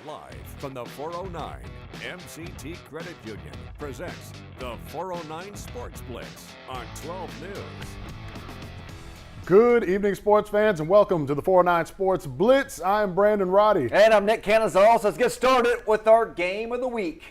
Live from the 409, MCT Credit Union presents the 409 Sports Blitz on 12 News. Good evening, sports fans, and welcome to the 409 Sports Blitz. I'm Brandon Roddy. And I'm Nick Canizal. So let's get started with our game of the week.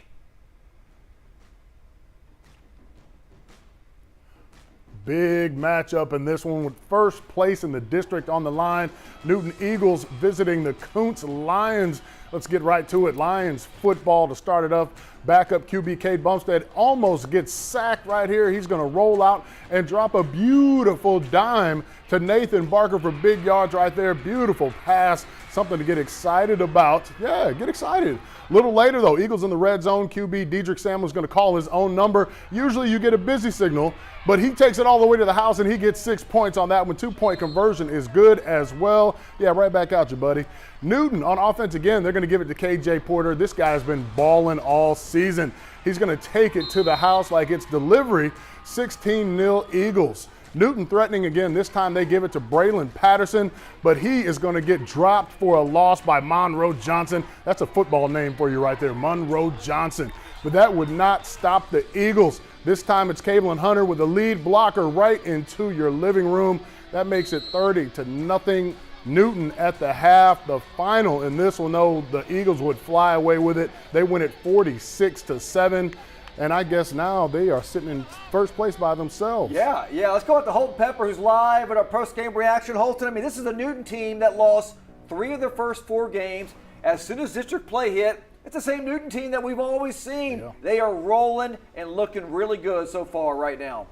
Big matchup in this one with first place in the district on the line. Newton Eagles visiting the Kountze Lions. Let's get right to it. Lions football to start it up. Backup QB Cade Bumstead almost gets sacked right here. He's going to roll out and drop a beautiful dime to Nathan Barker for big yards right there. Beautiful pass. Something to get excited about. Yeah, get excited. A little later, though, Eagles in the red zone. QB Dedrick Samuel's going to call his own number. Usually you get a busy signal, but he takes it all the way to the house, and he gets 6 points on that one. 2-point conversion is good as well. Yeah, right back out you, buddy. Newton on offense again. They're going to give it to KJ Porter. This guy's been balling all season. He's going to take it to the house like it's delivery. 16-0 Eagles. Newton threatening again. This time they give it to Braylon Patterson, but he is going to get dropped for a loss by Monroe Johnson. That's a football name for you right there, Monroe Johnson. But that would not stop the Eagles. This time it's Cable and Hunter with a lead blocker right into your living room. That makes it 30-0 Newton at the half. The final in this one, though, the Eagles would fly away with it. They win it 46-7. And I guess now they are sitting in first place by themselves. Yeah. Let's go with the Holton Pepper, who's live at our post-game reaction. Holton, I mean, this is a Newton team that lost 3 of their first 4 games. As soon as district play hit, it's the same Newton team that we've always seen. Yeah. They are rolling and looking really good so far right now.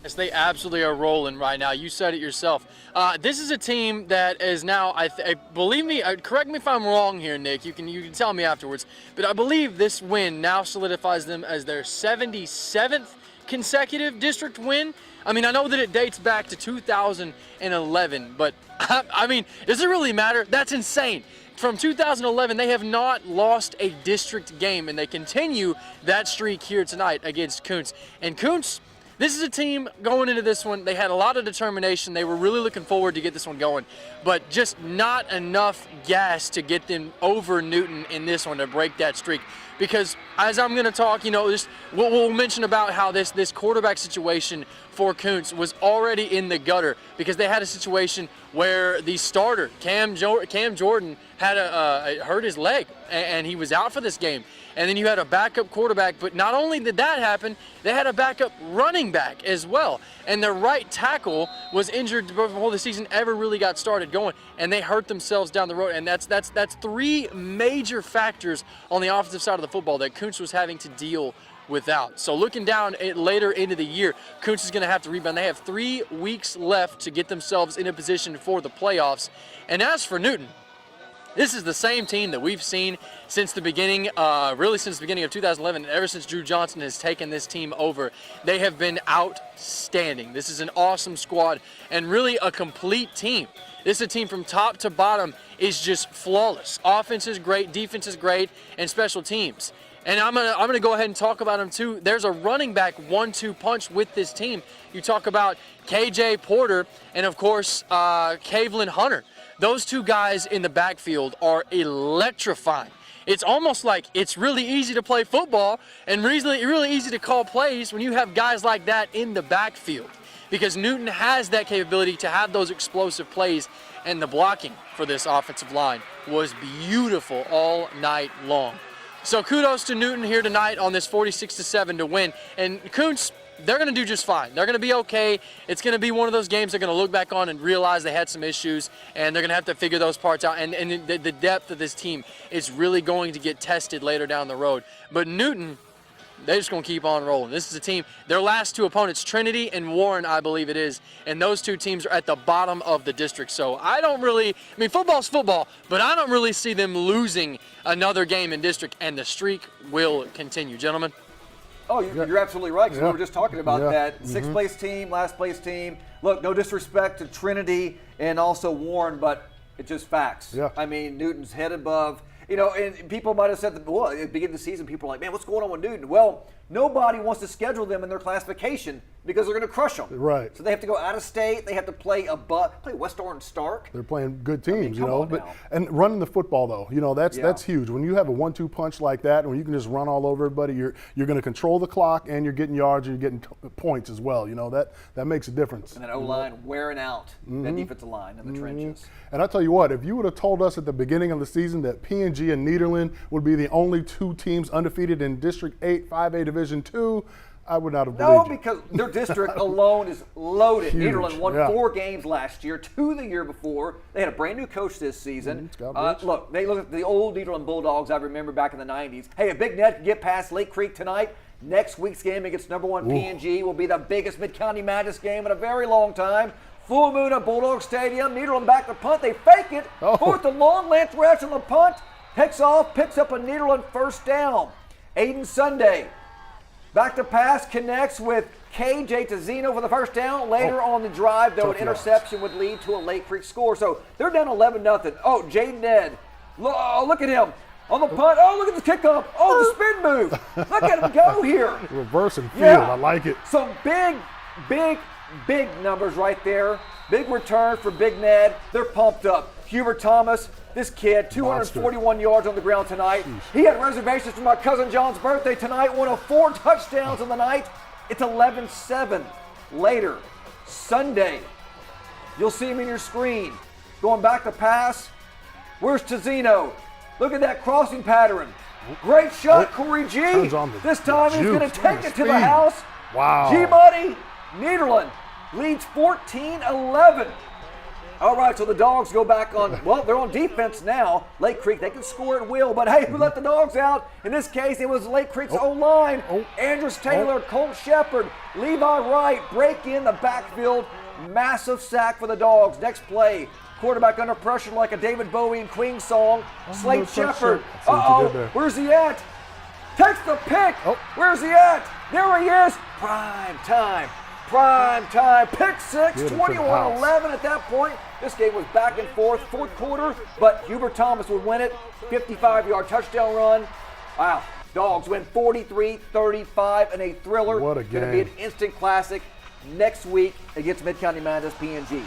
Yes, they absolutely are rolling right now. You said it yourself. This is a team that is now, believe me, correct me if I'm wrong here, Nick. You can tell me afterwards. But I believe this win now solidifies them as their 77th consecutive district win. I mean, I know that it dates back to 2011, but I mean, does it really matter? That's insane. From 2011, they have not lost a district game, and they continue that streak here tonight against Kountze. And Kountze, this is a team going into this one. They had a lot of determination. They were really looking forward to get this one going, but just not enough gas to get them over Newton in this one to break that streak. Because as I'm going to talk, we'll mention about how this quarterback situation for Kountze was already in the gutter because they had a situation where the starter, Cam Jordan, had hurt his leg, and he was out for this game. And then you had a backup quarterback, but not only did that happen, they had a backup running back as well. And their right tackle was injured before the season ever really got started going, and they hurt themselves down the road. And that's 3 major factors on the offensive side of the football that Kountze was having to deal without. So looking down at later into the year, Kountze is going to have to rebound. They have 3 weeks left to get themselves in a position for the playoffs. And as for Newton, this is the same team that we've seen since the beginning, really since the beginning of 2011, ever since Drew Johnson has taken this team over. They have been outstanding. This is an awesome squad and really a complete team. This is a team from top to bottom is just flawless. Offense is great, defense is great, and special teams. And I'm gonna go ahead and talk about them too. There's a running back 1-2 punch with this team. You talk about KJ Porter and of course Cavelin Hunter. Those 2 guys in the backfield are electrifying. It's almost like it's really easy to play football and really easy to call plays when you have guys like that in the backfield, because Newton has that capability to have those explosive plays, and the blocking for this offensive line was beautiful all night long. So kudos to Newton here tonight on this 46-7 to win. And Kountze, they're going to do just fine. They're going to be okay. It's going to be one of those games they're going to look back on and realize they had some issues, and they're going to have to figure those parts out. And the depth of this team is really going to get tested later down the road. But Newton, they're just going to keep on rolling. This is a team, their last 2 opponents, Trinity and Warren, I believe it is, and those 2 teams are at the bottom of the district. So football's football, but I don't really see them losing another game in district, and the streak will continue. Gentlemen? Oh, you're absolutely right, because we were just talking about that. 6th place team, last place team. Look, no disrespect to Trinity and also Warren, but it's just facts. Yeah. I mean, Newton's head above. And people might have said, well, at the beginning of the season, people are like, man, what's going on with Newton? Well, nobody wants to schedule them in their classification because they're going to crush them. Right. So they have to go out of state. They have to play West Orange Stark. They're playing good teams, come on now. and running the football though, that's huge. When you have a 1-2 punch like that, and when you can just run all over everybody, you're going to control the clock, and you're getting yards, and you're getting points as well. That makes a difference. And that O-line wearing out that defensive line in the trenches. And I tell you what, if you would have told us at the beginning of the season that P&G and Nederland would be the only 2 teams undefeated in District 8 5A Division II, I would not have believed you. Because their district alone is loaded. Huge. Nederland won 4 games last year, 2 the year before. They had a brand new coach this season. Look, they look at the old Nederland Bulldogs I remember back in the 90s. Hey, if Big Ned can get past Lake Creek tonight, next week's game against number 1 P&G will be the biggest Mid-County Madness game in a very long time. Full moon at Bulldog Stadium. Nederland back to punt. They fake it. 4th and long. Lance Ratch on the punt. Picks off. Picks up a Nederland first down. Aiden Sunday. Back to pass, connects with KJ Tazzino for the first down. Later on the drive, though, an interception would lead to a Lake Creek score. So they're down 11-0. Oh, Jaden Ned. Look at him. On the punt. Oh, look at the kickoff. Oh, the spin move. Look at him go here. Reverse and field. Yeah. I like it. Some big numbers right there. Big return for Big Ned. They're pumped up. Hubert Thomas, this kid, 241 yards on the ground tonight. He had reservations for my cousin John's birthday tonight. One of 4 touchdowns on the night. It's 11-7. Later, Sunday, you'll see him in your screen. Going back to pass. Where's Tazzino? Look at that crossing pattern. Great shot, Corey G. This time he's going to take it to the house. Wow. G-Money, Nederland leads 14-11. All right, so the Dogs go back on, they're on defense now. Lake Creek, they can score at will, but hey, who let the Dogs out? In this case, it was Lake Creek's O-line. Andrews Taylor, Colt Shepard, Levi Wright break in the backfield. Massive sack for the Dogs. Next play, quarterback under pressure like a David Bowie and Queen song. Slate Shepard. Where's he at? Takes the pick. Where's he at? There he is. Prime time. Pick 6, 21-11 at that point. This game was back and forth, 4th quarter, but Hubert Thomas would win it. 55-yard touchdown run. Wow. Dogs win 43-35 in a thriller. What a game. Going to be an instant classic next week against Mid-County Madness P&G.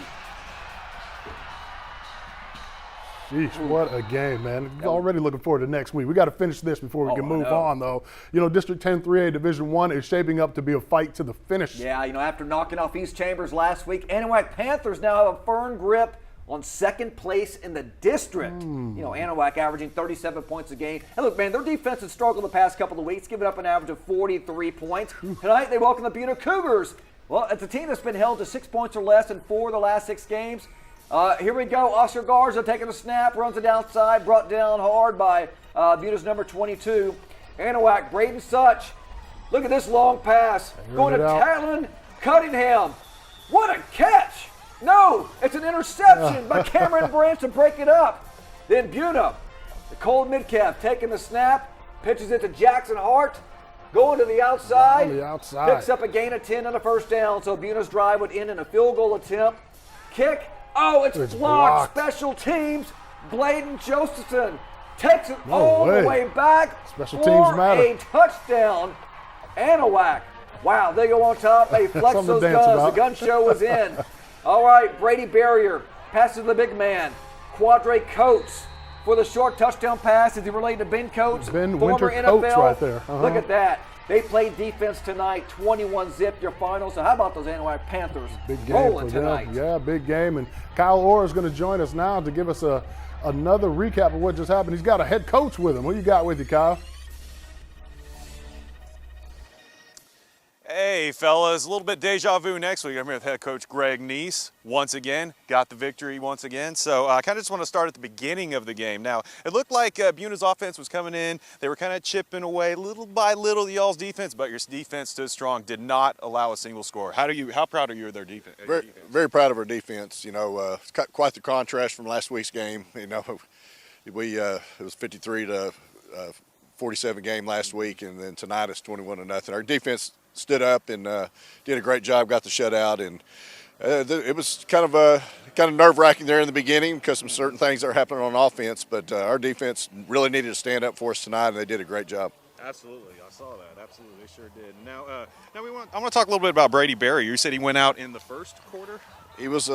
Sheesh, what a game, man. Already looking forward to next week. We got to finish this before we can move on, though. District 10 3A Division I is shaping up to be a fight to the finish. Yeah, after knocking off East Chambers last week, Anahuac Panthers now have a firm grip on 2nd place in the district. Anahuac averaging 37 points a game. And look, man, their defense has struggled the past couple of weeks, giving up an average of 43 points. Tonight, they welcome the Beaumont Cougars. Well, it's a team that's been held to 6 points or less in 4 of the last 6 games. Here we go. Oscar Garza taking a snap, runs it outside, brought down hard by Buda's number 22. Anahuac, Braden Such. Look at this long pass. Going to Talon Cunningham. What a catch! No, it's an interception by Cameron Branch to break it up. Then Buna, the cold mid-calf, taking the snap, pitches it to Jackson Hart. Going to the outside. Picks up a gain of 10 on the first down. So Buna's drive would end in a field goal attempt. Kick. Oh, it's blocked. Special teams. Bladen Josephson takes it all the way back Special for teams matter. a touchdown. Anahuac. Wow, they go on top. They flex those guns. The gun show was in. All right, Brady Barrier passes to the big man. Quadre Coates for the short touchdown pass. Is he related to Ben Coates? Ben former Winter NFL. Coates right there. Look at that. They played defense tonight, 21-zip your final. So how about those Anahuac Panthers big game rolling for them. tonight? Yeah, big game. And Kyle Orr is going to join us now to give us another recap of what just happened. He's got a head coach with him. What you got with you, Kyle? Hey, fellas, a little bit deja vu next week. I'm here with head coach Greg Neese. Once again, got the victory once again. So I kind of just want to start at the beginning of the game. Now, it looked like Buna's offense was coming in. They were kind of chipping away little by little y'all's defense, but your defense stood strong, did not allow a single score. How proud are you of their defense? Very proud of our defense. It's quite the contrast from last week's game. It was 53 to 47 game last week, and then tonight it's 21-0. Our defense stood up and did a great job, got the shutout, and it was kind of nerve-wracking there in the beginning because some certain things that are happening on offense, but our defense really needed to stand up for us tonight, and they did a great job. Absolutely, I saw that. Absolutely, they sure did. Now, I want to talk a little bit about Brady Berry. You said he went out in the first quarter. He was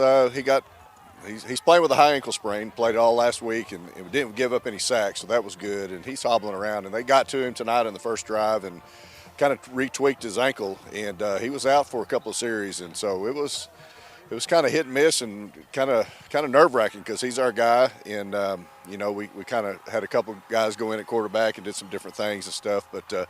he's playing with a high ankle sprain. Played all last week and didn't give up any sacks, so that was good. And he's hobbling around. And they got to him tonight in the first drive and kind of retweaked his ankle, and he was out for a couple of series. And so it was kind of hit and miss and kind of nerve-wracking because he's our guy. And we kind of had a couple guys go in at quarterback and did some different things and stuff. But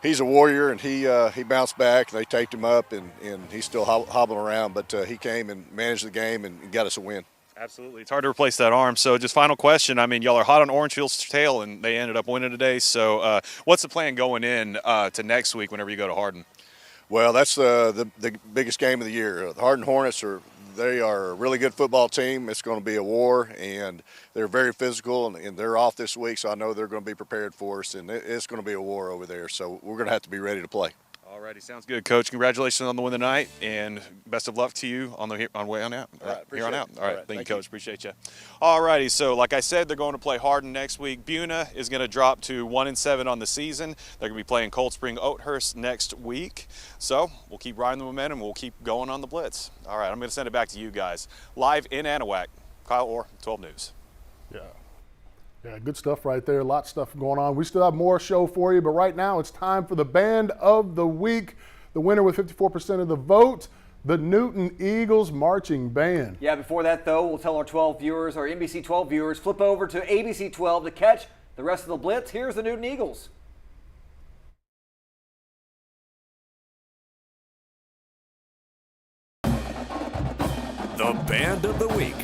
he's a warrior, and he bounced back. They taped him up, and he's still hobbling around. But he came and managed the game and got us a win. Absolutely. It's hard to replace that arm. So just final question. I mean, y'all are hot on Orangeville's tail, and they ended up winning today. So what's the plan going in to next week whenever you go to Hardin? Well, that's the biggest game of the year. The Hardin Hornets they are a really good football team. It's going to be a war, and they're very physical, and they're off this week, so I know they're going to be prepared for us, and it's going to be a war over there. So we're going to have to be ready to play. All righty, sounds good, Coach. Congratulations on the win tonight, and best of luck to you on way on out. All right, here on out. All right, thank you, Coach. You. Appreciate you. All righty, so like I said, they're going to play Hardin next week. Buna is going to drop to 1-7 on the season. They're going to be playing Cold Spring Oathurst next week. So we'll keep riding the momentum. We'll keep going on the Blitz. All right, I'm going to send it back to you guys. Live in Anahuac, Kyle Orr, 12 News. Yeah, good stuff right there. A lot of stuff going on. We still have more show for you, but right now it's time for the Band of the Week. The winner with 54% of the vote, the Newton Eagles Marching Band. Yeah, before that, though, we'll tell our 12 viewers, our NBC 12 viewers, flip over to ABC 12 to catch the rest of the Blitz. Here's the Newton Eagles. The Band of the Week.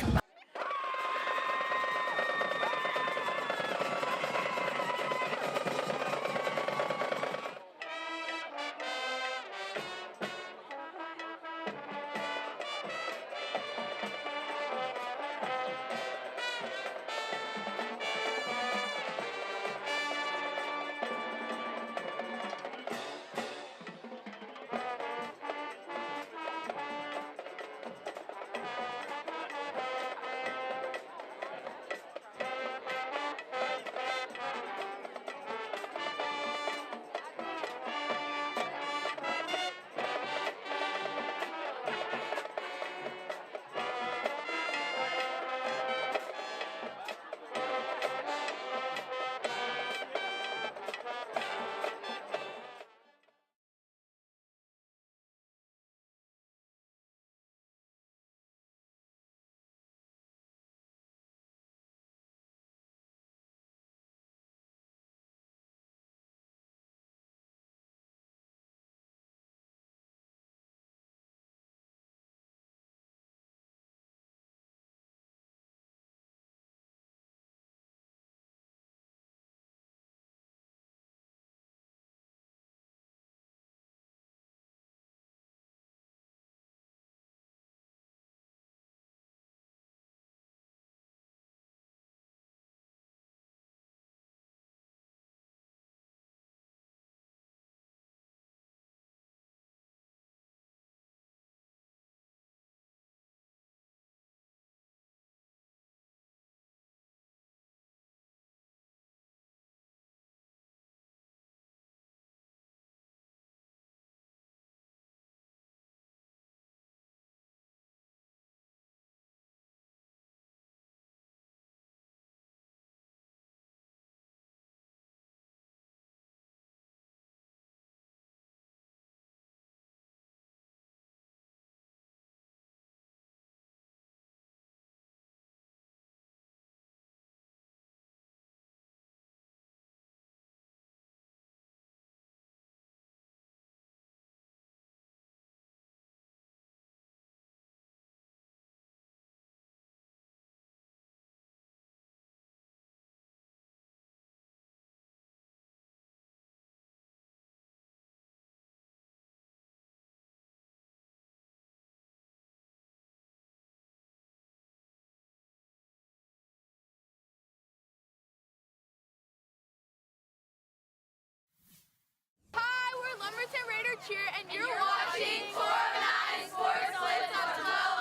Hi, we're Lumberton Raider Cheer, and you're watching 409 Sports Blitz on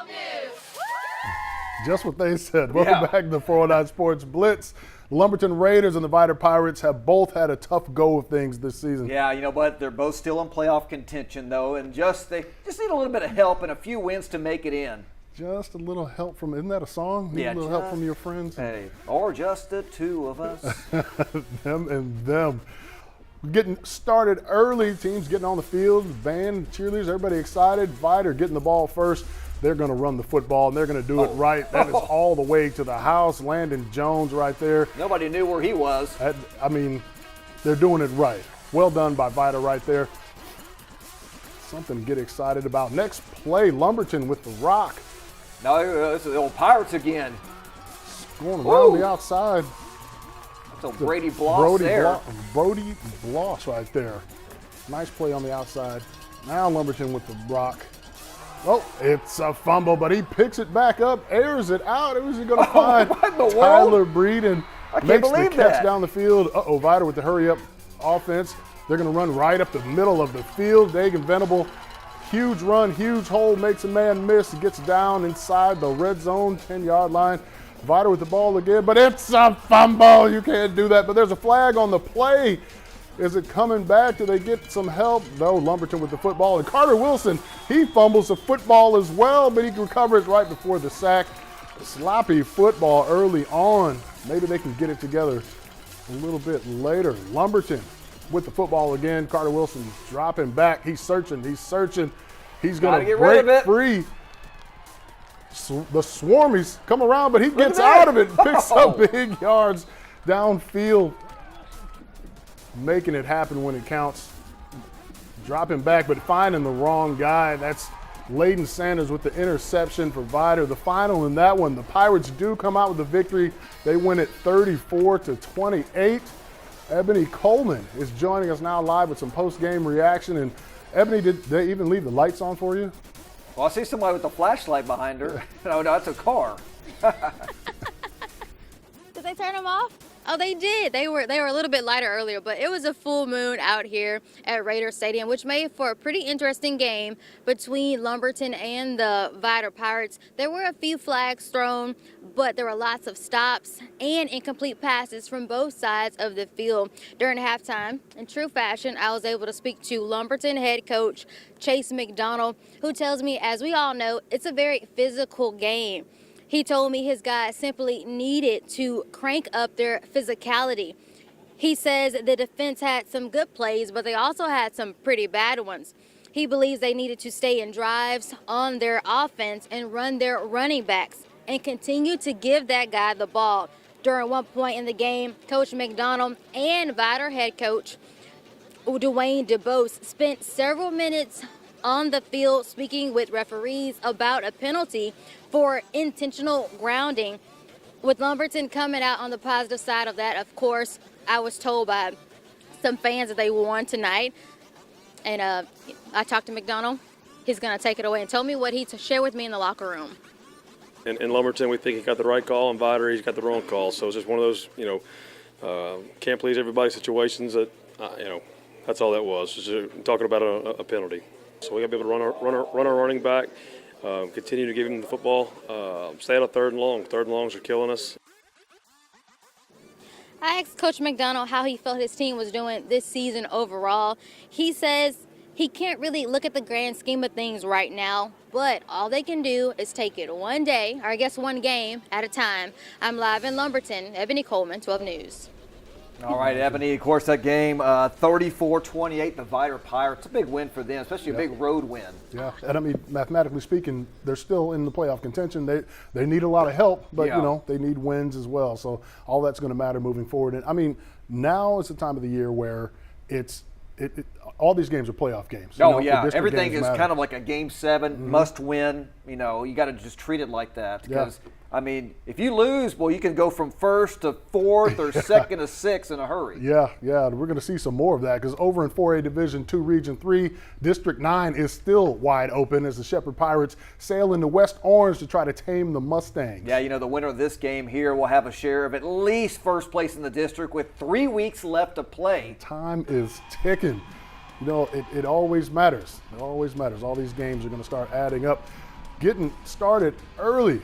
12 News. Just what they said. Welcome back to the 409 Sports Blitz. Lumberton Raiders and the Vider Pirates have both had a tough go of things this season. Yeah, you know what? They're both still in playoff contention, though, and they just need a little bit of help and a few wins to make it in. Just a little help from, isn't that a song? Need a little help from your friends? Hey, or just the two of us. Them and them. Getting started early, teams getting on the field, band, cheerleaders, everybody excited. Vider getting the ball first. They're going to run the football, and they're going to do it right. That is all the way to the house. Landon Jones right there. Nobody knew where he was. I mean, they're doing it right. Well done by Vider right there. Something to get excited about. Next play, Lumberton with the rock. No, it's the old Pirates again. Going around the outside. That's a Brody Bloss there. Brody Bloss right there. Nice play on the outside. Now Lumberton with the rock. Oh, it's a fumble, but he picks it back up, airs it out. Who's he going to find? Tyler Breeden makes the catch down the field. Vider with the hurry-up offense. They're going to run right up the middle of the field. Dagan Venable, huge run, huge hole, makes a man miss, gets down inside the red zone, 10-yard line. Vider with the ball again, but it's a fumble. You can't do that, but there's a flag on the play. Is it coming back? Do they get some help? No, Lumberton with the football. And Carter Wilson, he fumbles the football as well, but he recovers right before the sack. Sloppy football early on. Maybe they can get it together a little bit later. Lumberton with the football again. Carter Wilson dropping back. He's searching. He's going to break free. The Swarmies come around, but he gets out of it and picks up big yards downfield. Making it happen when it counts. Dropping back, but finding the wrong guy. That's Layden Sanders with the interception for Vider. The final in that one, the Pirates do come out with the victory. They win it 34-28. Ebony Coleman is joining us now live with some post-game reaction. And Ebony, did they even leave the lights on for you? Well, I see somebody with a flashlight behind her. No, that's a car. Did they turn them off? Oh, they did. They were a little bit lighter earlier, but it was a full moon out here at Raider Stadium, which made for a pretty interesting game between Lumberton and the Vider Pirates. There were a few flags thrown, but there were lots of stops and incomplete passes from both sides of the field. During halftime, in true fashion, I was able to speak to Lumberton head coach Chase McDonald, who tells me, as we all know, it's a very physical game. He told me his guys simply needed to crank up their physicality. He says the defense had some good plays, but they also had some pretty bad ones. He believes they needed to stay in drives on their offense and run their running backs and continue to give that guy the ball. During one point in the game, Coach McDonald and Vider head coach Dwayne DeBose spent several minutes on the field speaking with referees about a penalty for intentional grounding. With Lumberton coming out on the positive side of that, of course, I was told by some fans that they won tonight. And I talked to McDonald. He's going to take it away and tell me what he shared with me in the locker room. In Lumberton, we think he got the right call, and Vider, he's got the wrong call. So it's just one of those, can't please everybody situations that, that's all that was. Just talking about a penalty. So we got to be able to run our running back, continue to give him the football, stay out of third and long. Third and longs are killing us. I asked Coach McDonald how he felt his team was doing this season overall. He says he can't really look at the grand scheme of things right now, but all they can do is take it one day, or I guess one game at a time. I'm live in Lumberton. Ebony Coleman, 12 News. All right, Ebony, of course, that game, 34-28, the Vider Pirates. A big win for them, especially a big road win. Yeah, and I mean, mathematically speaking, they're still in the playoff contention. They need a lot of help, but, they need wins as well. So all that's going to matter moving forward. And, I mean, now is the time of the year where all these games are playoff games. Oh, yeah, everything is kind of like a Game 7, must win. You got to just treat it like that because – I mean, if you lose, you can go from first to fourth or second to sixth in a hurry. Yeah, we're going to see some more of that because over in 4A Division 2, Region 3, District 9 is still wide open as the Shepherd Pirates sail into West Orange to try to tame the Mustangs. Yeah, the winner of this game here will have a share of at least first place in the district with 3 weeks left to play. Time is ticking. It always matters. It always matters. All these games are going to start adding up. Getting started early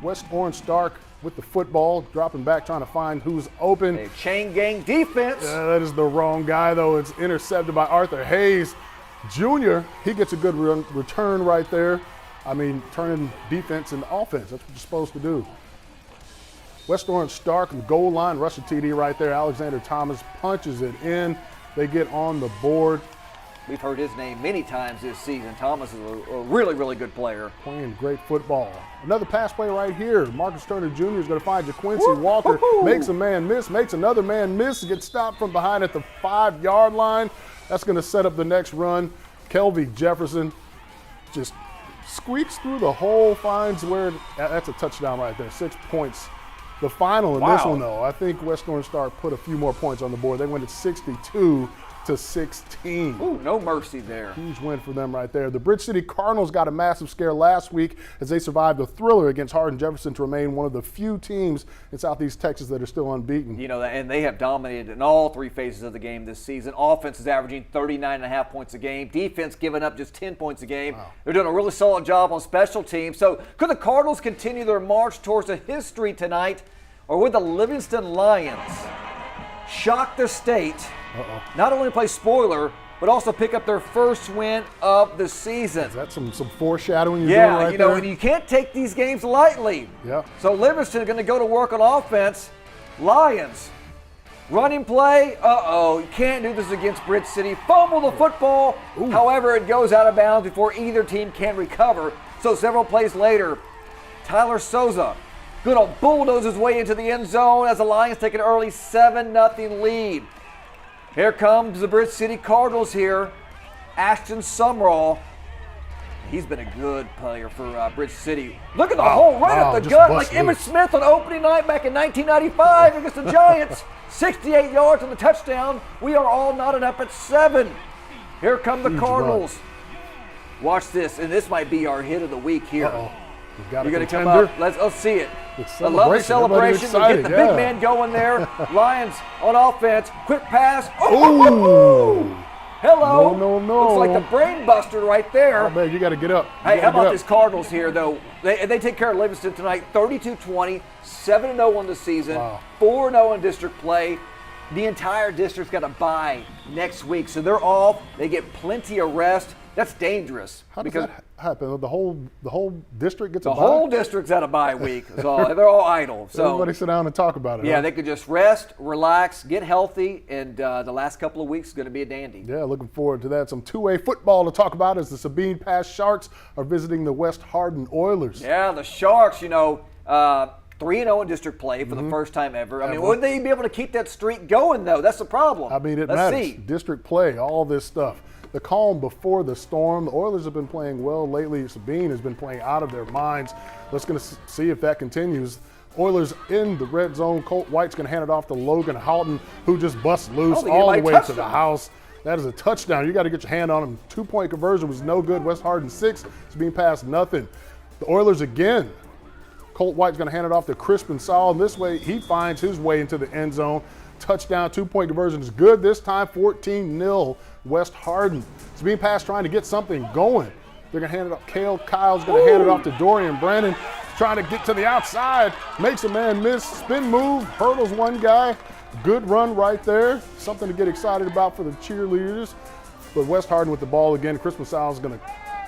West Orange Stark with the football, dropping back, trying to find who's open. A chain gang defense. That is the wrong guy, though. It's intercepted by Arthur Hayes Jr. He gets a good return right there. I mean, turning defense into offense. That's what you're supposed to do. West Orange Stark, the goal line, rush a TD right there. Alexander Thomas punches it in. They get on the board. We've heard his name many times this season. Thomas is a really, really good player. Playing great football. Another pass play right here. Marcus Turner Jr. is going to find JaQuincy Walker. Makes a man miss, makes another man miss, gets stopped from behind at the 5-yard line. That's going to set up the next run. Kelvie Jefferson just squeaks through the hole, finds where, that's a touchdown right there. 6 points. The final in this one, though, I think West Orange Star put a few more points on the board. They went at 62-16. Ooh, no mercy there. Huge win for them right there. The Bridge City Cardinals got a massive scare last week as they survived a thriller against Hardin-Jefferson to remain one of the few teams in Southeast Texas that are still unbeaten. You know, and they have dominated in all three phases of the game this season. Offense is averaging 39.5 points a game. Defense giving up just 10 points a game. Wow. They're doing a really solid job on special teams. So could the Cardinals continue their march towards a history tonight, or would the Livingston Lions shock the state, not only play spoiler, but also pick up their first win of the season? Is that some foreshadowing you're doing right there? Yeah, you know, and you can't take these games lightly. Yeah. So Livingston going to go to work on offense. Lions, running play, you can't do this against Bridge City. Fumble the football. Ooh. However, it goes out of bounds before either team can recover. So several plays later, Tyler Souza good old bulldozes his way into the end zone as the Lions take an early 7-0 lead. Here comes the Bridge City Cardinals here. Ashton Sumrall. He's been a good player for Bridge City. Look at the hole right up the gut, like Emmitt Smith on opening night back in 1995 against the Giants. 68 yards on the touchdown. We are all knotted up at 7. Here come the Cardinals. Watch this, and this might be our hit of the week here. You're going to come up. Let's see it. I love the celebration. We get the big man going there. Lions on offense. Quick pass. Oh! Hello. No. Looks like the brain buster right there. Oh, man, you got to get up. Hey, how about these Cardinals here, though? They take care of Livingston tonight. 32-20, 7-0 on the season, 4-0 in district play. The entire district's got a bye next week, so they're off. They get plenty of rest. That's dangerous. How does that happen? The whole district gets a bye? The whole district's at a bye week. So they're all idle. So everybody sit down and talk about it. Yeah, they could just rest, relax, get healthy, and the last couple of weeks is going to be a dandy. Yeah, looking forward to that. Some 2A football to talk about as the Sabine Pass Sharks are visiting the West Hardin Oilers. Yeah, the Sharks, 3-0 in district play for the first time ever. I mean, would they be able to keep that streak going, though? That's the problem. I mean, it matters. District play, all this stuff. The calm before the storm. The Oilers have been playing well lately. Sabine has been playing out of their minds. Let's going to see if that continues. Oilers in the red zone. Colt White's going to hand it off to Logan Houghton, who just busts loose all the way to the house. That is a touchdown. You got to get your hand on him. 2-point conversion was no good. West Hardin 6. Sabine Pass nothing. The Oilers again. Colt White's going to hand it off to Crispin Saul. This way, he finds his way into the end zone. Touchdown, 2-point conversion is good this time, 14-0 West Hardin. Sabine Pass trying to get something going. They're going to hand it off. Kyle's going to hand it off to Dorian Brandon. Trying to get to the outside. Makes a man miss. Spin move. Hurdles one guy. Good run right there. Something to get excited about for the cheerleaders. But West Hardin with the ball again. Crispin Saul's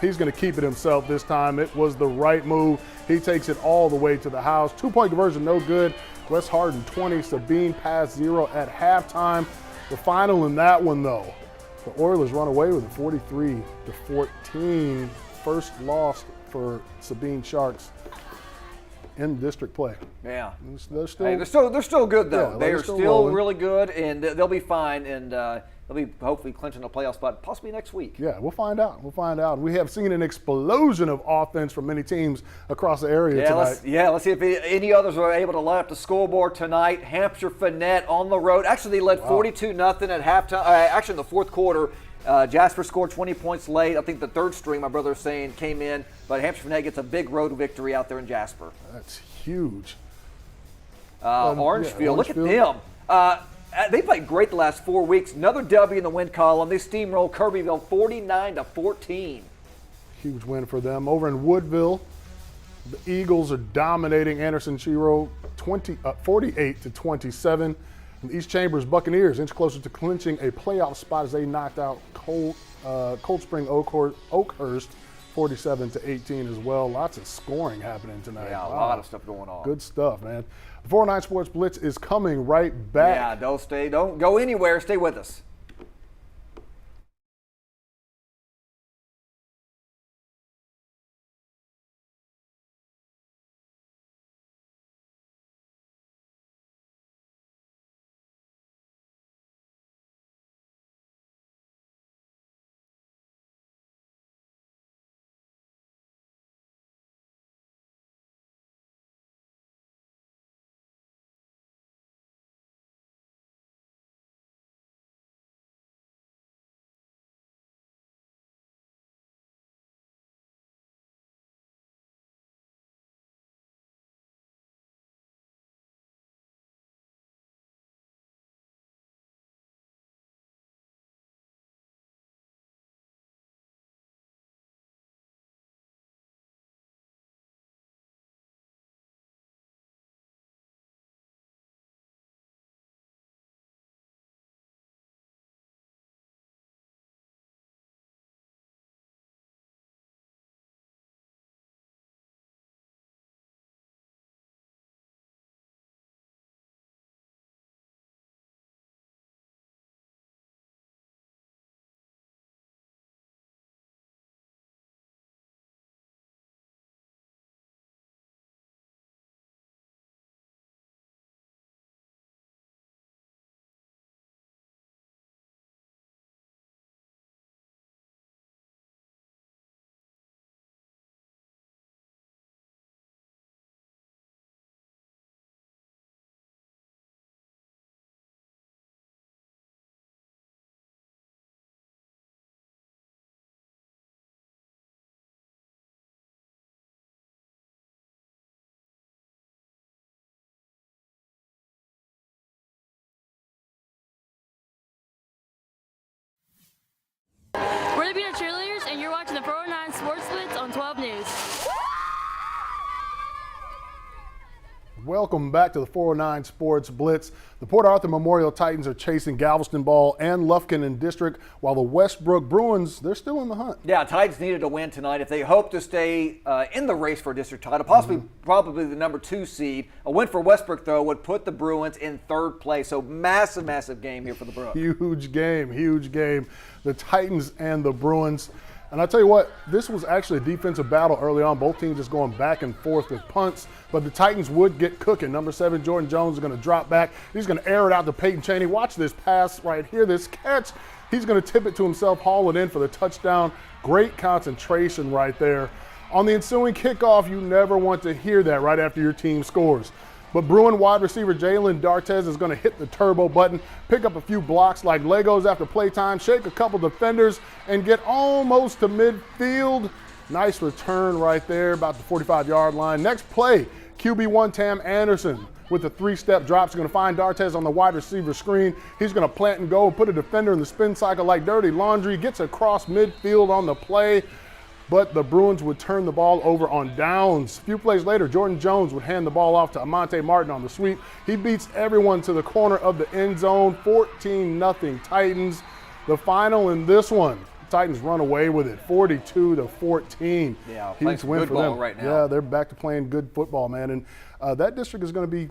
he's going to keep it himself this time. It was the right move. He takes it all the way to the house. 2-point conversion, no good. West Hardin 20, Sabine Pass 0 at halftime. The final in that one, though, the Oilers run away with it 43-14. First loss for Sabine Sharks in district play. Yeah. They're still good, though. Yeah, they are still really good, and they'll be fine, and they'll be hopefully clinching a playoff spot possibly next week. Yeah, we'll find out. We have seen an explosion of offense from many teams across the area tonight. Let's see if any others are able to line up the scoreboard tonight. Hampshire Finette on the road. Actually, they led 42-0 at halftime. Actually, in the fourth quarter, Jasper scored 20 points late. I think the third string, my brother is saying, came in. But Hampshire Finette gets a big road victory out there in Jasper. That's huge. Orangeville, look at them. They played great the last 4 weeks. Another W in the win column. They steamrolled Kirbyville 49-14. Huge win for them. Over in Woodville, The Eagles are dominating Anderson Chiro 48-27. The East Chambers Buccaneers inch closer to clinching a playoff spot as they knocked out Cold Spring Oakhurst 47-18 as well. Lots of scoring happening tonight. Yeah, a lot of stuff going on. Good stuff, man. The 409 Sports Blitz is coming right back. Yeah, don't go anywhere. Stay with us. We're the Beaumont Cheerleaders, and you're watching the 409 Sports Blitz on 12 News. Welcome back to the 409 Sports Blitz. The Port Arthur Memorial Titans are chasing Galveston Ball and Lufkin in district, while the Westbrook Bruins, they're still in the hunt. Yeah, Titans needed a win tonight if they hope to stay in the race for a district title, possibly probably the number 2 seed. A win for Westbrook, though, would put the Bruins in 3rd place. So massive, massive game here for the Bruins. Huge game, huge game. The Titans and the Bruins. And I tell you what, this was actually a defensive battle early on. Both teams just going back and forth with punts, but the Titans would get cooking. Number 7, Jordan Jones, is going to drop back. He's going to air it out to Peyton Chaney. Watch this pass right here, this catch. He's going to tip it to himself, haul it in for the touchdown. Great concentration right there. On the ensuing kickoff, you never want to hear that right after your team scores. But Bruin wide receiver Jalen Dartez is going to hit the turbo button, pick up a few blocks like Legos after playtime, shake a couple defenders, and get almost to midfield. Nice return right there, about the 45-yard line. Next play, QB1 Tam Anderson with a 3-step drop. He's going to find Dartez on the wide receiver screen. He's going to plant and go, put a defender in the spin cycle like dirty laundry, gets across midfield on the play. But the Bruins would turn the ball over on downs. A few plays later, Jordan Jones would hand the ball off to Amante Martin on the sweep. He beats everyone to the corner of the end zone, 14-0 Titans. The final in this one, Titans run away with it, 42-14. Yeah, huge win for them right now. Yeah, they're back to playing good football, man. And that district is going to be,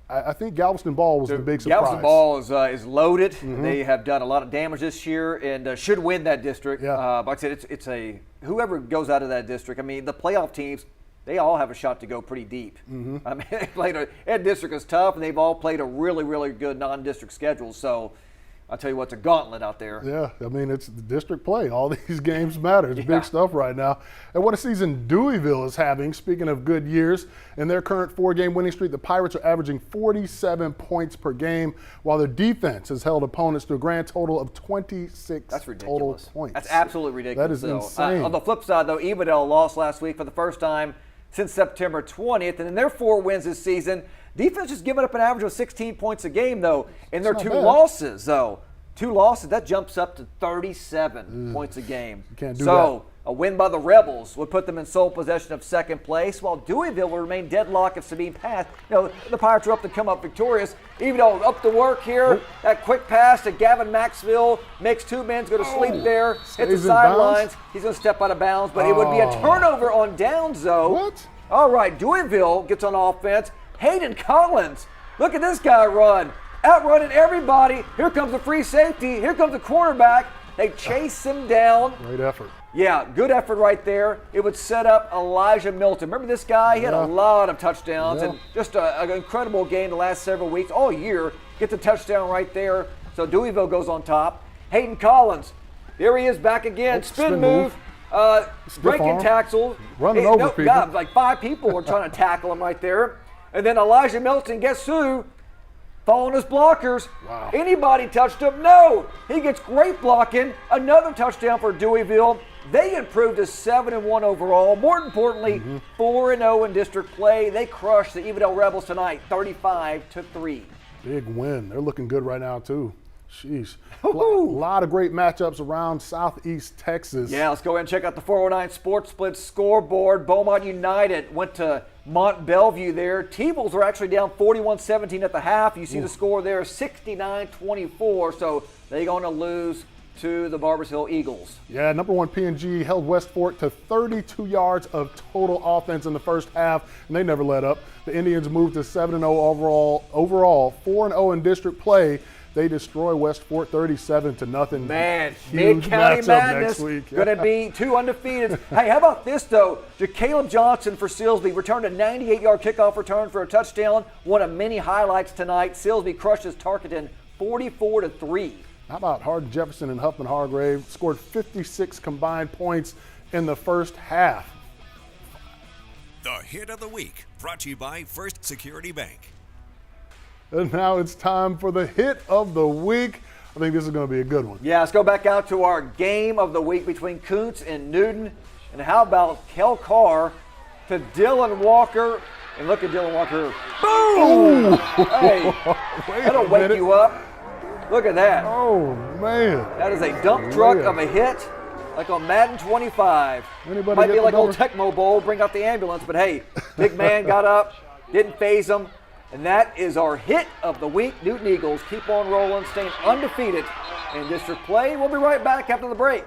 I think Galveston Ball was the big surprise. Galveston Ball is loaded. They have done a lot of damage this year and should win that district. Yeah. Like I said, it's a whoever goes out of that district. I mean, the playoff teams, they all have a shot to go pretty deep. I mean, that district is tough, and they've all played a really, really good non-district schedule. So I'll tell you what, it's a gauntlet out there. Yeah, I mean, it's the district play. All these games matter. It's big stuff right now. And what a season Deweyville is having. Speaking of good years, in their current 4-game winning streak, the Pirates are averaging 47 points per game, while their defense has held opponents to a grand total of 26 That's ridiculous. total points. That's absolutely ridiculous. That is insane. On the flip side, though, Evadale lost last week for the first time since September 20th, and in their 4 wins this season, defense has given up an average of 16 points a game, though. In their 2 losses, though, 2 losses, that jumps up to 37 points a game. You can't do so A win by the Rebels would put them in sole possession of second place, while Deweyville will remain deadlocked if Sabine passed. The Pirates are up to come up victorious. Even though up to work here, that quick pass to Gavin Maxwell makes two men go to sleep there, hit the sidelines. He's going to step out of bounds, but it would be a turnover on downs, though. What? All right, Deweyville gets on offense. Hayden Collins, look at this guy run. Outrunning everybody. Here comes the free safety. Here comes the quarterback. They chase him down. Great effort. Yeah, good effort right there. It would set up Elijah Milton. Remember this guy? He had a lot of touchdowns and just an incredible game the last several weeks, all year. Gets a touchdown right there. So Deweyville goes on top. Hayden Collins, there he is back again. Spin move. Breaking tackle. Running over people. Yeah, like 5 people were trying to tackle him right there. And then Elijah Milton, guess who? Following his blockers. Wow. Anybody touched him? No. He gets great blocking. Another touchdown for Deweyville. They improved to 7-1 overall. More importantly, 4-0 in district play. They crushed the Evadale Rebels tonight, 35-3. Big win. They're looking good right now, too. Jeez. A lot of great matchups around Southeast Texas. Yeah, let's go ahead and check out the 409 Sports Split scoreboard. Beaumont United went to Mont Bellevue there. T-Bulls are actually down 41-17 at the half. You see the score there, 69-24. So they're going to lose to the Mauriceville Eagles. Yeah, number 1 P&G held West Fork to 32 yards of total offense in the first half, and they never let up. The Indians moved to 7-0 overall 4-0 in district play. They destroy West Fork 37-0. Man, huge Mid-County matchup Madness next week. going to be 2 undefeated. Hey, how about this, though? Caleb Johnson for Silsbee returned a 98-yard kickoff return for a touchdown. One of many highlights tonight. Silsbee crushes Tarkenton 44-3. How about Hardin Jefferson and Huffman Hargrave scored 56 combined points in the first half. The Hit of the Week, brought to you by First Security Bank. And now it's time for the Hit of the Week. I think this is going to be a good one. Yeah, let's go back out to our game of the week between Kountze and Newton. And how about Kel Carr to Dylan Walker? And look at Dylan Walker. Boom! Hey, that'll wake you up. Look at that. Oh, man. That is a dump truck of a hit, like on Madden 25. Anybody Might be get like the old number? Tecmo Bowl, bring out the ambulance. But hey, big man got up, didn't phase him. And that is our hit of the week. Newton Eagles keep on rolling, staying undefeated in district play. We'll be right back after the break.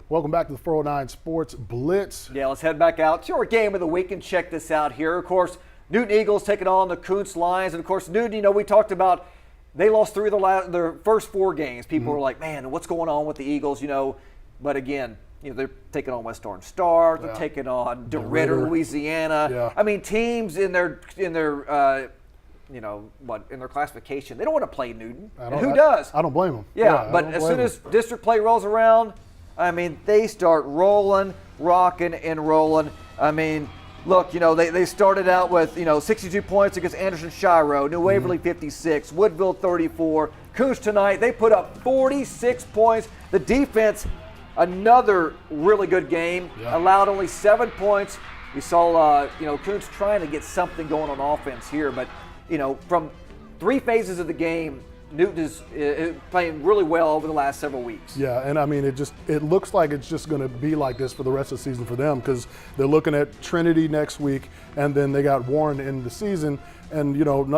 Welcome back to the 409 Sports Blitz. Yeah, let's head back out to our game of the week and check this out here. Of course, Newton Eagles taking on the Kountze Lions. And, of course, Newton, we talked about they lost 3 of their first 4 games. People were like, man, what's going on with the Eagles, But, again, they're taking on West Orange Star. They're taking on DeRidder, Louisiana. Yeah. I mean, teams in their classification, they don't want to play Newton. And who does? I don't blame them. Yeah, but as soon as district play rolls around, they start rolling, rocking, and rolling. Look, they started out with, 62 points against Anderson Shiro, New Waverly 56, Woodville 34. Kountze tonight, they put up 46 points. The defense, another really good game, allowed only 7 points. We saw, Kountze trying to get something going on offense here, but, from 3 phases of the game, Newton is playing really well over the last several weeks. Yeah, and it looks like it's just going to be like this for the rest of the season for them, because they're looking at Trinity next week, and then they got Warren in the season. And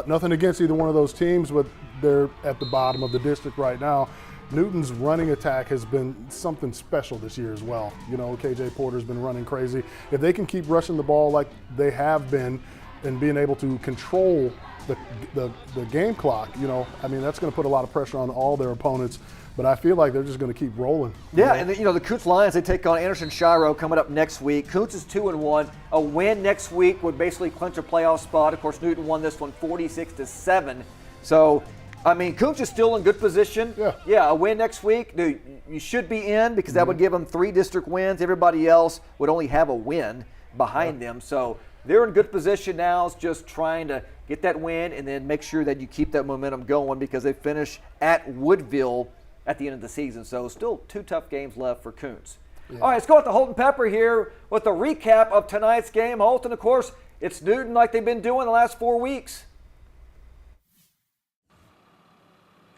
nothing against either one of those teams, but they're at the bottom of the district right now. Newton's running attack has been something special this year as well. KJ Porter's been running crazy. If they can keep rushing the ball like they have been and being able to control the game clock, that's going to put a lot of pressure on all their opponents. But I feel like they're just going to keep rolling. Yeah, and the Kountze Lions, they take on Anderson Shiro coming up next week. Kountze is 2-1. A win next week would basically clinch a playoff spot. Of course, Newton won this one 46-7. So, Kountze is still in good position. Yeah, a win next week, dude, you should be in, because that would give them 3 district wins. Everybody else would only have a win behind them. So they're in good position now. It's just trying to get that win and then make sure that you keep that momentum going, because they finish at Woodville at the end of the season. So still 2 tough games left for Kountze. Yeah. All right, let's go with the Holton Pepper here with a recap of tonight's game. Holton, of course, it's Newton like they've been doing the last 4 weeks.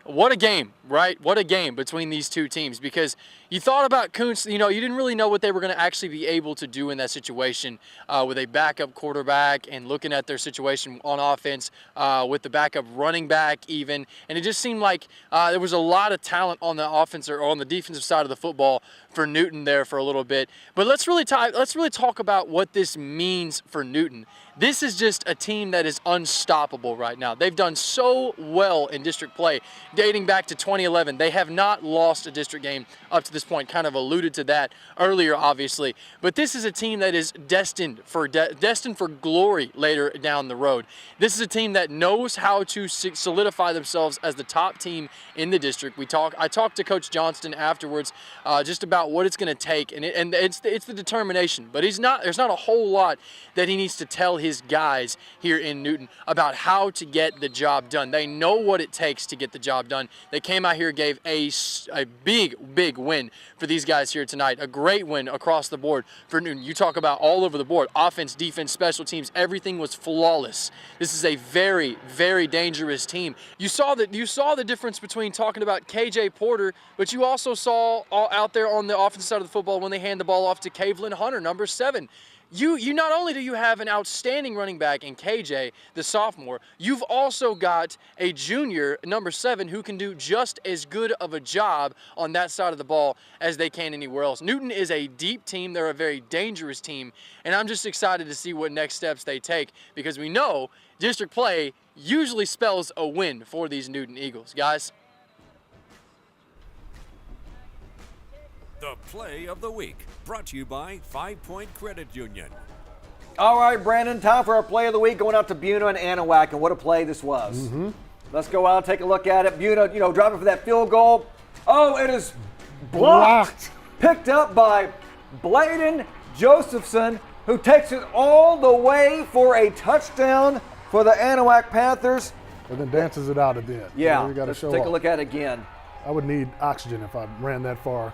What a game, right? What a game between these two teams, because you thought about Kountze, you didn't really know what they were going to actually be able to do in that situation with a backup quarterback, and looking at their situation on offense with the backup running back even. And it just seemed like there was a lot of talent on the offense or on the defensive side of the football for Newton there for a little bit. But let's really talk about what this means for Newton. This is just a team that is unstoppable right now. They've done so well in district play dating back to 2011. They have not lost a district game up to this point. Kind of alluded to that earlier, obviously. But this is a team that is destined for glory later down the road. This is a team that knows how to solidify themselves as the top team in the district. I talked to Coach Johnston afterwards just about what it's going to take, and it's the determination. But there's not a whole lot that he needs to tell his guys here in Newton about how to get the job done. They know what it takes to get the job done. They came out here, gave a big win for these guys here tonight. A great win across the board for Newton. You talk about all over the board, offense, defense, special teams, everything was flawless. This is a very, very dangerous team. You saw the difference between talking about KJ Porter, but you also saw out there on the offensive side of the football when they hand the ball off to Cavelin Hunter, number 7. You not only do you have an outstanding running back in KJ, the sophomore, you've also got a junior, number 7, who can do just as good of a job on that side of the ball as they can anywhere else. Newton is a deep team. They're a very dangerous team, and I'm just excited to see what next steps they take, because we know district play usually spells a win for these Newton Eagles. Guys? The play of the week, brought to you by 5 Point Credit Union. All right, Brandon, time for our play of the week, going out to Beaumont and Anahuac, and what a play this was. Mm-hmm. Let's go out and take a look at it. Beaumont, driving for that field goal. Oh, it is blocked. Picked up by Bladen Josephson, who takes it all the way for a touchdown for the Anahuac Panthers. And then dances it out at the end. Yeah, let's take a look at it again. I would need oxygen if I ran that far.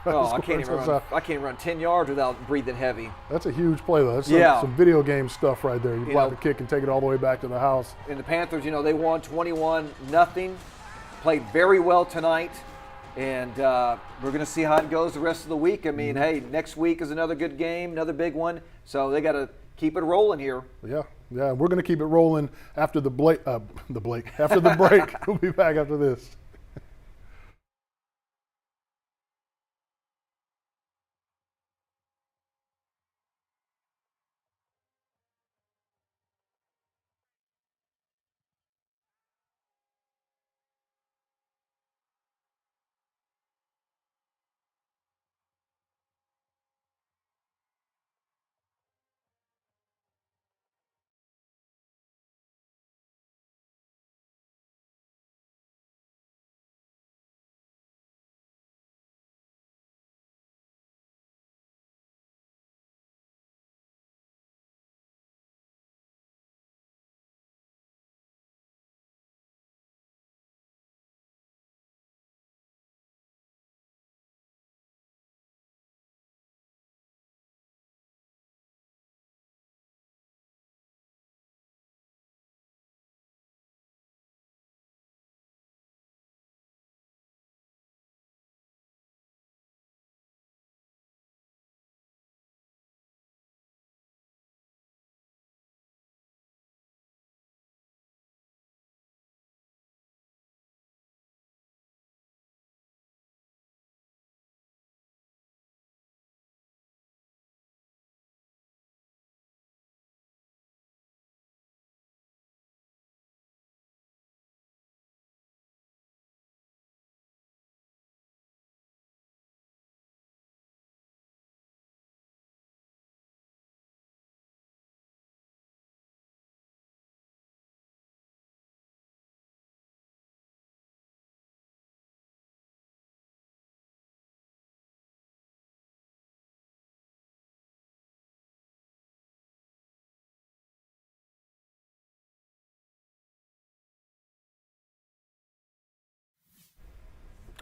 I can't even run 10 yards without breathing heavy. That's a huge play, though. That's some video game stuff right there. You block the kick and take it all the way back to the house. And the Panthers, they won 21-0. Played very well tonight. And we're going to see how it goes the rest of the week. Hey, next week is another good game, another big one. So they got to keep it rolling here. Yeah, we're going to keep it rolling after the break. We'll be back after this.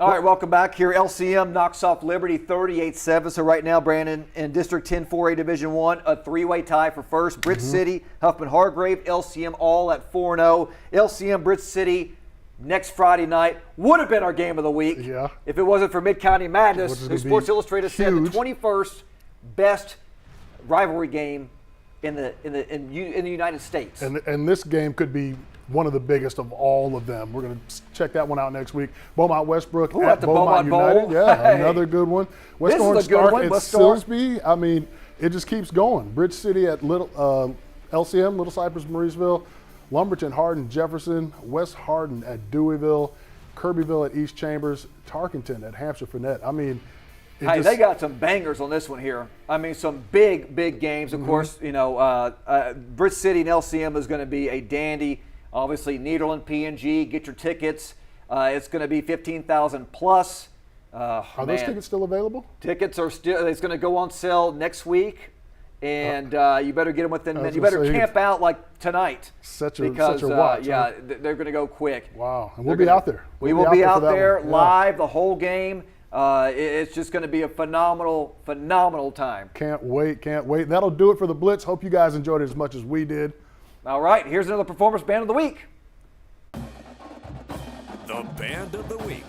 All right, welcome back here. LCM knocks off Liberty 38-7. So right now, Brandon, in District 10 4A Division 1, a three-way tie for first. Bridge City, Huffman Hargrave, LCM all at 4-0. LCM Bridge City next Friday night would have been our game of the week if it wasn't for Mid-County Madness, who Sports Illustrated said the 21st best rivalry game in the United States. And this game could be one of the biggest of all of them. We're going to check that one out next week. Beaumont Westbrook at the Beaumont Beaumont United. Bowl. Yeah, Hey. another good one. West This is Orange a good Stark one. at West Orange. Silsbee. I mean, it just keeps going. Bridge City at LCM, Little Cypress, Mauriceville. Lumberton, Hardin, Jefferson. West Hardin at Deweyville. Kirbyville at East Chambers. Tarkington at Hampshire Fannett. I mean, Hey, they got some bangers on this one here. I mean, some big games. Of course, you know, Bridge City and LCM is going to be a dandy. Obviously, Nederland, P&G, get your tickets. It's going to be 15,000 plus. Are those tickets still available? Tickets are still. It's going to go on sale next week, and you better get them within. You better camp out like tonight. Such a watch. Yeah, they're going to go quick. Wow, and we'll be out there. We will be out there live the whole game. It's just going to be a phenomenal time. Can't wait. That'll do it for the Blitz. Hope you guys enjoyed it as much as we did. All right, here's another Performance Band of the Week. The Band of the Week.